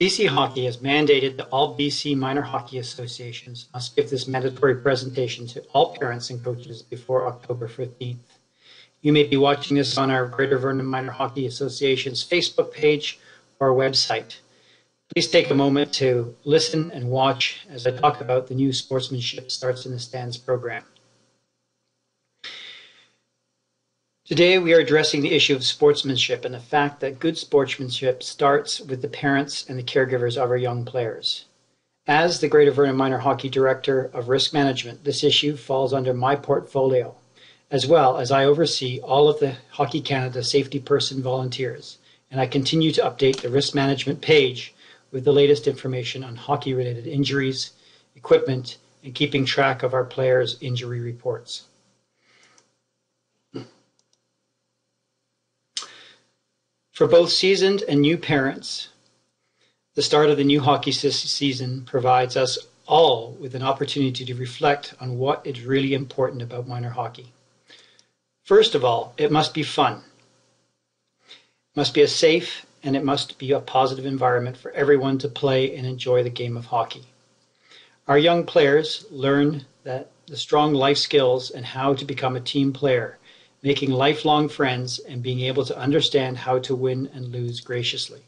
BC Hockey has mandated that all BC minor hockey associations must give this mandatory presentation to all parents and coaches before October 15th. You may be watching this on our Greater Vernon Minor Hockey Association's Facebook page or website. Please take a moment to listen and watch as I talk about the new Sportsmanship Starts in the Stands program. Today we are addressing the issue of sportsmanship and the fact that good sportsmanship starts with the parents and the caregivers of our young players. As the Greater Vernon Minor Hockey Director of Risk Management, this issue falls under my portfolio, as well as I oversee all of the Hockey Canada safety person volunteers, and I continue to update the risk management page with the latest information on hockey-related injuries, equipment, and keeping track of our players' injury reports. For both seasoned and new parents, the start of the new hockey season provides us all with an opportunity to reflect on what is really important about minor hockey. First of all, it must be fun. It must be a safe and it must be a positive environment for everyone to play and enjoy the game of hockey. Our young players learn the strong life skills and how to become a team player, making lifelong friends and being able to understand how to win and lose graciously.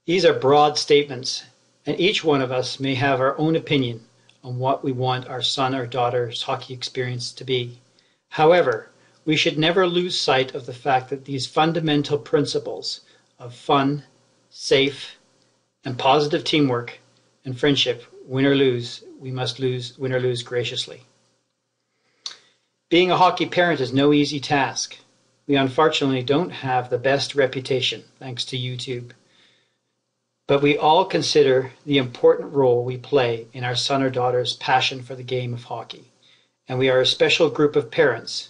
These are broad statements, and each one of us may have our own opinion on what we want our son or daughter's hockey experience to be. However, we should never lose sight of the fact that these fundamental principles of fun, safe, and positive teamwork and friendship, win or lose, we must win or lose graciously. Being a hockey parent is no easy task. We unfortunately don't have the best reputation, thanks to YouTube. But we all consider the important role we play in our son or daughter's passion for the game of hockey. And we are a special group of parents.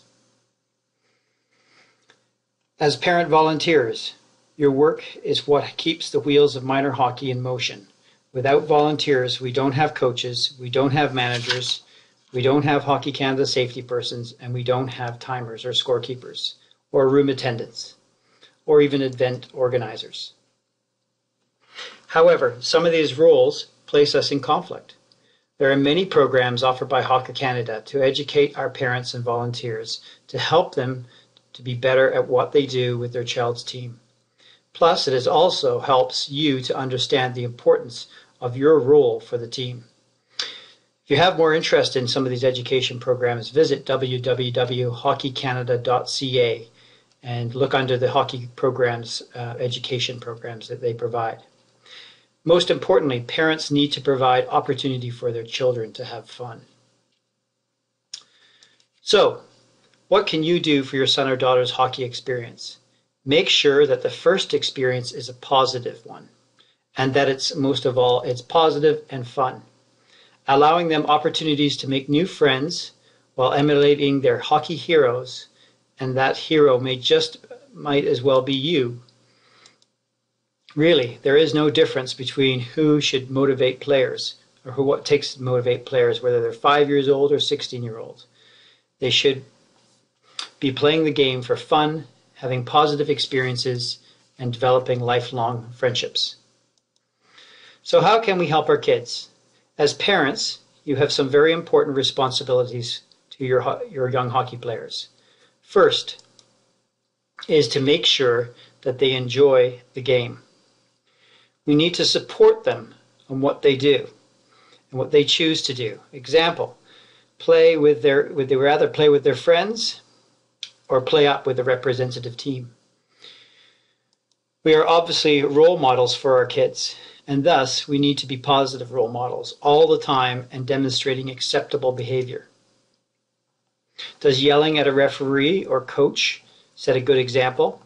As parent volunteers, your work is what keeps the wheels of minor hockey in motion. Without volunteers, we don't have coaches, we don't have managers, we don't have Hockey Canada safety persons, and we don't have timers or scorekeepers, or room attendants, or even event organizers. However, some of these roles place us in conflict. There are many programs offered by Hockey Canada to educate our parents and volunteers to help them to be better at what they do with their child's team. Plus, it also helps you to understand the importance of your role for the team. If you have more interest in some of these education programs, visit www.hockeycanada.ca and look under the hockey programs, education programs that they provide. Most importantly, parents need to provide opportunity for their children to have fun. So, what can you do for your son or daughter's hockey experience? Make sure that the first experience is a positive one, and that it's most of all, it's positive and fun. Allowing them opportunities to make new friends while emulating their hockey heroes, and that hero might as well be you. Really, there is no difference between who should motivate players or what takes to motivate players, whether they're 5 years old or 16-year-old. They should be playing the game for fun, having positive experiences, and developing lifelong friendships. So how can we help our kids? As parents, you have some very important responsibilities to your young hockey players. First is to make sure that they enjoy the game. We need to support them on what they do and what they choose to do. Example, would they rather play with their friends or play up with a representative team? We are obviously role models for our kids, and thus we need to be positive role models all the time and demonstrating acceptable behavior. Does yelling at a referee or coach set a good example?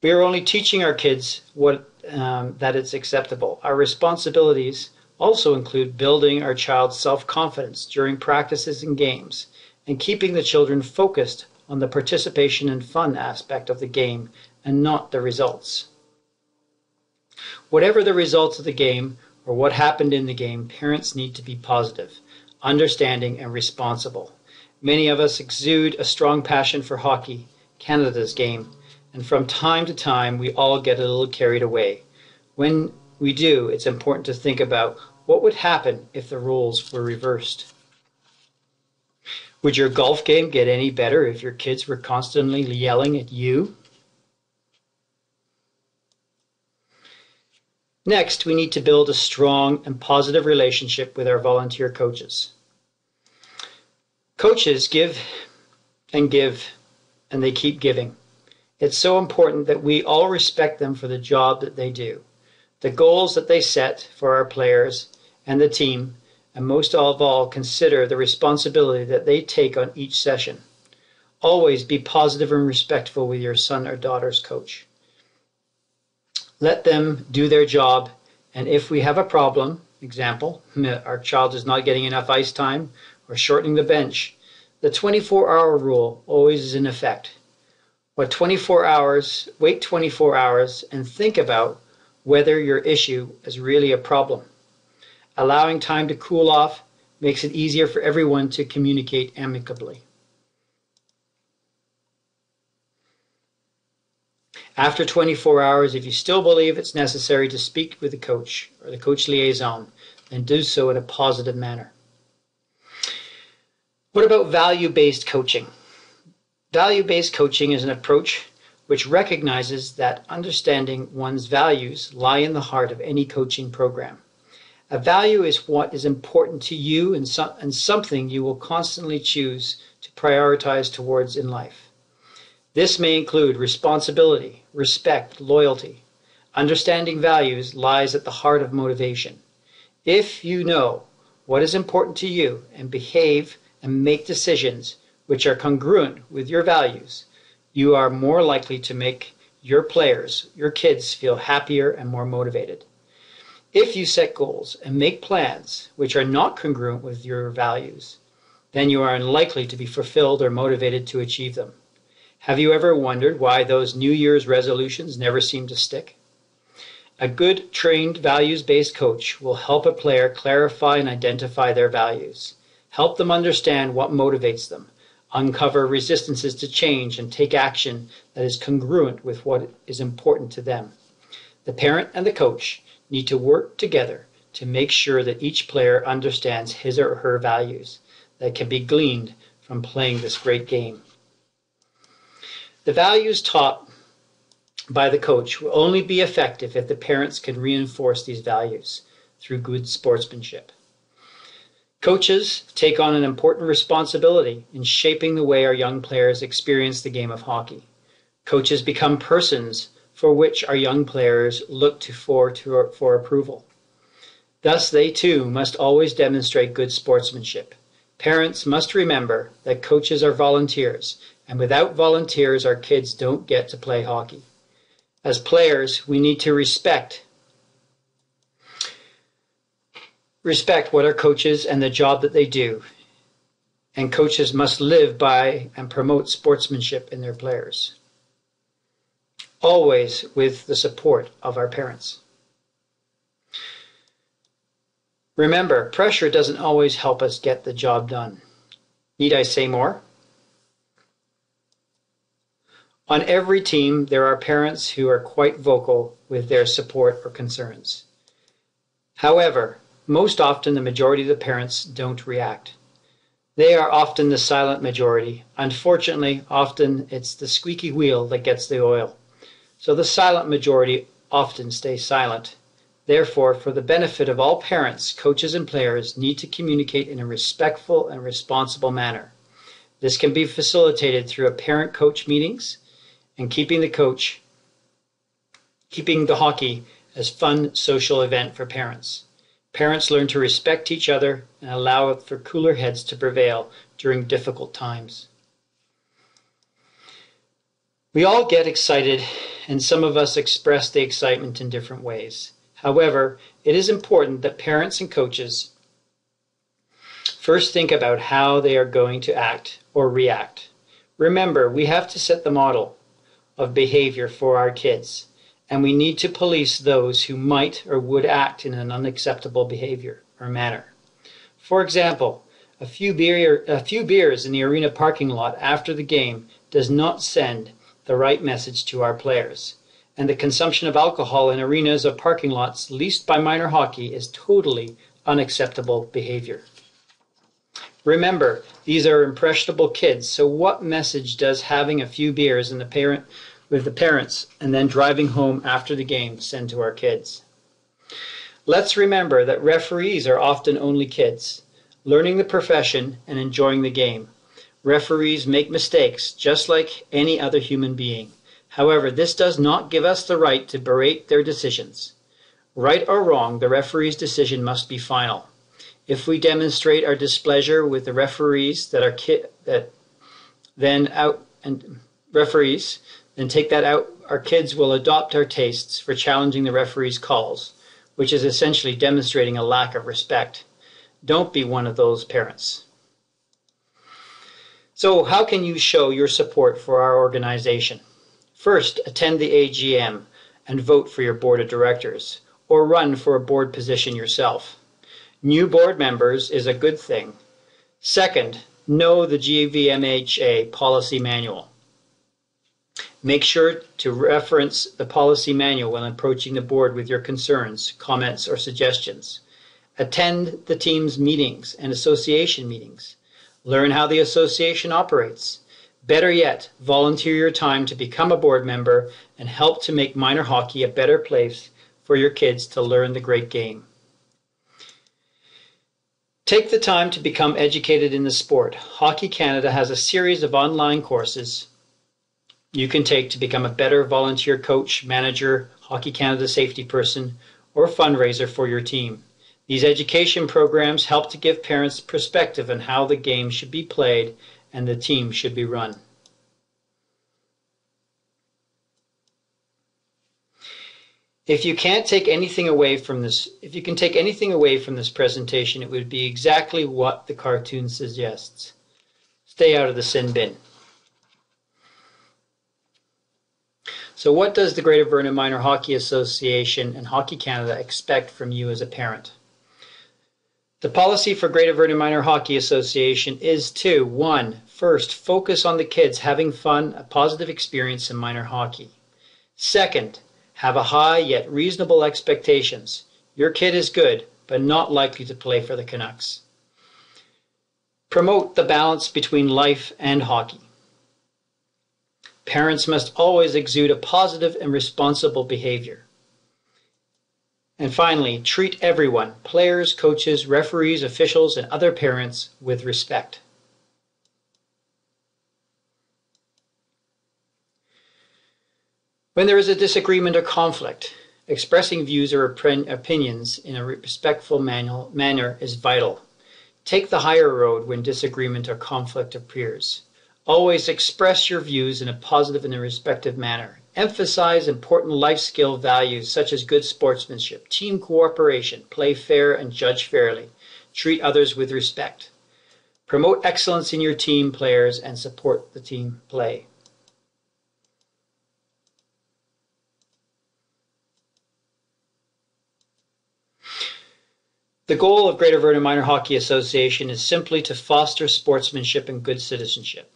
We are only teaching our kids that it's acceptable. Our responsibilities also include building our child's self-confidence during practices and games and keeping the children focused on the participation and fun aspect of the game and not the results. Whatever the results of the game or what happened in the game, parents need to be positive, understanding, and responsible. Many of us exude a strong passion for hockey, Canada's game, And from time to time, we all get a little carried away. When we do, it's important to think about what would happen if the roles were reversed. Would your golf game get any better if your kids were constantly yelling at you? Next, we need to build a strong and positive relationship with our volunteer coaches. Coaches give, and they keep giving. It's so important that we all respect them for the job that they do, the goals that they set for our players and the team, and most of all, consider the responsibility that they take on each session. Always be positive and respectful with your son or daughter's coach. Let them do their job, and if we have a problem, example, our child is not getting enough ice time or shortening the bench, the 24-hour rule always is in effect. Wait 24 hours and think about whether your issue is really a problem. Allowing time to cool off makes it easier for everyone to communicate amicably. After 24 hours, if you still believe it's necessary to speak with the coach or the coach liaison, then do so in a positive manner. What about value-based coaching? Value-based coaching is an approach which recognizes that understanding one's values lie in the heart of any coaching program. A value is what is important to you and something you will constantly choose to prioritize towards in life. This may include responsibility, respect, loyalty. Understanding values lies at the heart of motivation. If you know what is important to you and behave and make decisions which are congruent with your values, you are more likely to make your players, your kids, feel happier and more motivated. If you set goals and make plans which are not congruent with your values, then you are unlikely to be fulfilled or motivated to achieve them. Have you ever wondered why those New Year's resolutions never seem to stick? A good, trained, values-based coach will help a player clarify and identify their values, help them understand what motivates them, uncover resistances to change, and take action that is congruent with what is important to them. The parent and the coach need to work together to make sure that each player understands his or her values that can be gleaned from playing this great game. The values taught by the coach will only be effective if the parents can reinforce these values through good sportsmanship. Coaches take on an important responsibility in shaping the way our young players experience the game of hockey. Coaches become persons for which our young players look for approval. Thus, they too must always demonstrate good sportsmanship. Parents must remember that coaches are volunteers, and without volunteers, our kids don't get to play hockey. As players, we need to respect what our coaches and the job that they do. And coaches must live by and promote sportsmanship in their players, always with the support of our parents. Remember, pressure doesn't always help us get the job done. Need I say more? On every team, there are parents who are quite vocal with their support or concerns. However, most often the majority of the parents don't react. They are often the silent majority. Unfortunately, often it's the squeaky wheel that gets the oil. So the silent majority often stay silent. Therefore, for the benefit of all parents, coaches, and players need to communicate in a respectful and responsible manner. This can be facilitated through a parent-coach meetings and keeping the hockey as fun social event for parents. Parents learn to respect each other and allow for cooler heads to prevail during difficult times. We all get excited, and some of us express the excitement in different ways. However, it is important that parents and coaches first think about how they are going to act or react. Remember, we have to set the model of behavior for our kids, and we need to police those who might or would act in an unacceptable behavior or manner. For example, a few beers in the arena parking lot after the game does not send the right message to our players. And the consumption of alcohol in arenas or parking lots leased by minor hockey is totally unacceptable behavior. Remember, these are impressionable kids, so what message does having a few beers with the parents and then driving home after the game send to our kids? Let's remember that referees are often only kids, learning the profession and enjoying the game. Referees make mistakes just like any other human being. However, this does not give us the right to berate their decisions. Right or wrong, the referee's decision must be final. If we demonstrate our displeasure with the referees then take that out, our kids will adopt our tastes for challenging the referee's calls, which is essentially demonstrating a lack of respect. Don't be one of those parents. So how can you show your support for our organization? First, attend the AGM and vote for your board of directors, or run for a board position yourself. New board members is a good thing. Second, know the GVMHA policy manual. Make sure to reference the policy manual when approaching the board with your concerns, comments, or suggestions. Attend the team's meetings and association meetings. Learn how the association operates. Better yet, volunteer your time to become a board member and help to make minor hockey a better place for your kids to learn the great game. Take the time to become educated in the sport. Hockey Canada has a series of online courses you can take to become a better volunteer coach, manager, Hockey Canada safety person, or fundraiser for your team. These education programs help to give parents perspective on how the game should be played and the team should be run. If you can take anything away from this presentation, it would be exactly what the cartoon suggests. Stay out of the sin bin. So what does the Greater Vernon Minor Hockey Association and Hockey Canada expect from you as a parent? The policy for Greater Vernon Minor Hockey Association is to, 1. First, focus on the kids having fun, a positive experience in minor hockey. Second, have a high yet reasonable expectations. Your kid is good, but not likely to play for the Canucks. Promote the balance between life and hockey. Parents must always exude a positive and responsible behavior. And finally, treat everyone, players, coaches, referees, officials, and other parents, with respect. When there is a disagreement or conflict, expressing views or opinions in a respectful manner is vital. Take the higher road when disagreement or conflict appears. Always express your views in a positive and a respectful manner. Emphasize important life skill values such as good sportsmanship, team cooperation, play fair and judge fairly. Treat others with respect. Promote excellence in your team players and support the team play. The goal of Greater Vernon Minor Hockey Association is simply to foster sportsmanship and good citizenship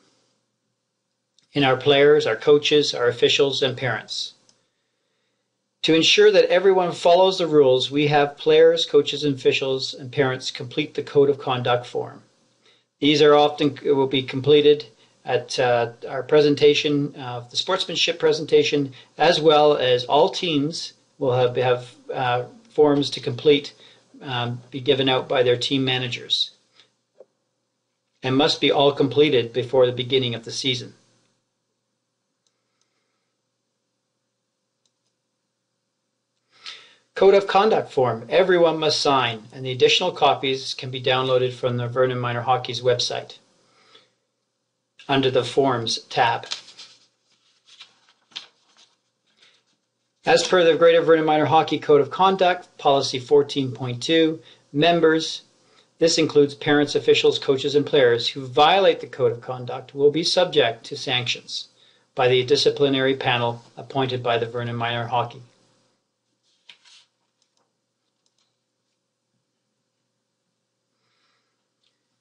in our players, our coaches, our officials, and parents. To ensure that everyone follows the rules, we have players, coaches, officials, and parents complete the Code of Conduct form. These will be completed at our presentation, the sportsmanship presentation, as well as all teams will have forms to complete, be given out by their team managers, and must be all completed before the beginning of the season. Code of Conduct form, everyone must sign, and the additional copies can be downloaded from the Vernon Minor Hockey's website under the Forms tab. As per the Greater Vernon Minor Hockey Code of Conduct, Policy 14.2, members, this includes parents, officials, coaches, and players who violate the Code of Conduct will be subject to sanctions by the disciplinary panel appointed by the Vernon Minor Hockey.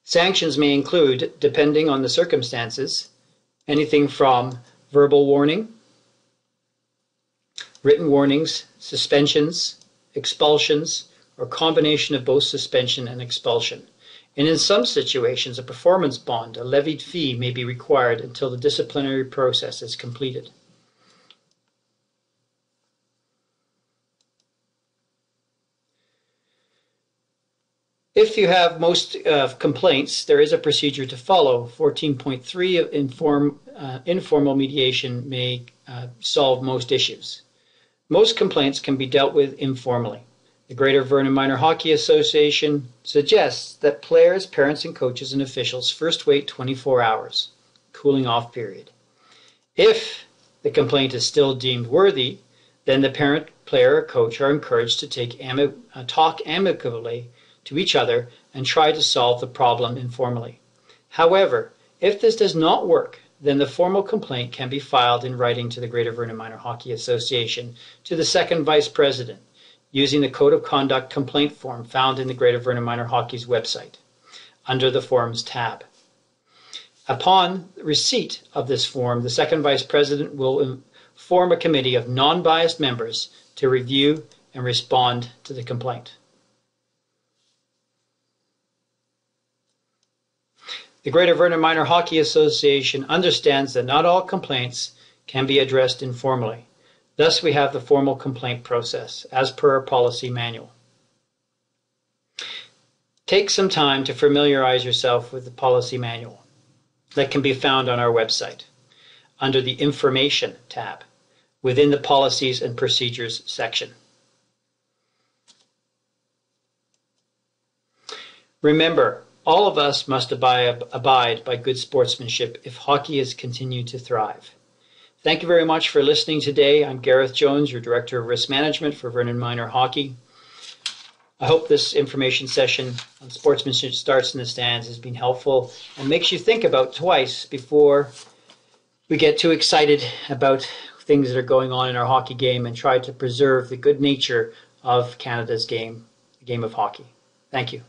Sanctions may include, depending on the circumstances, anything from verbal warning, written warnings, suspensions, expulsions, or combination of both suspension and expulsion. And in some situations, a performance bond, a levied fee, may be required until the disciplinary process is completed. If you have most complaints, there is a procedure to follow. 14.3 of informal mediation may solve most issues. Most complaints can be dealt with informally. The Greater Vernon Minor Hockey Association suggests that players, parents, and coaches and officials first wait 24 hours, cooling off period. If the complaint is still deemed worthy, then the parent, player, or coach are encouraged to talk amicably to each other and try to solve the problem informally. However, if this does not work, then the formal complaint can be filed in writing to the Greater Vernon Minor Hockey Association to the second vice president using the Code of Conduct complaint form found in the Greater Vernon Minor Hockey's website under the Forms tab. Upon receipt of this form, the second vice president will form a committee of non-biased members to review and respond to the complaint. The Greater Vernon Minor Hockey Association understands that not all complaints can be addressed informally. Thus, we have the formal complaint process, as per our policy manual. Take some time to familiarize yourself with the policy manual that can be found on our website under the Information tab within the Policies and Procedures section. Remember, all of us must abide by good sportsmanship if hockey is continued to thrive. Thank you very much for listening today. I'm Gareth Jones, your Director of Risk Management for Vernon Minor Hockey. I hope this information session on sportsmanship starts in the stands has been helpful and makes you think about twice before we get too excited about things that are going on in our hockey game and try to preserve the good nature of Canada's game, the game of hockey. Thank you.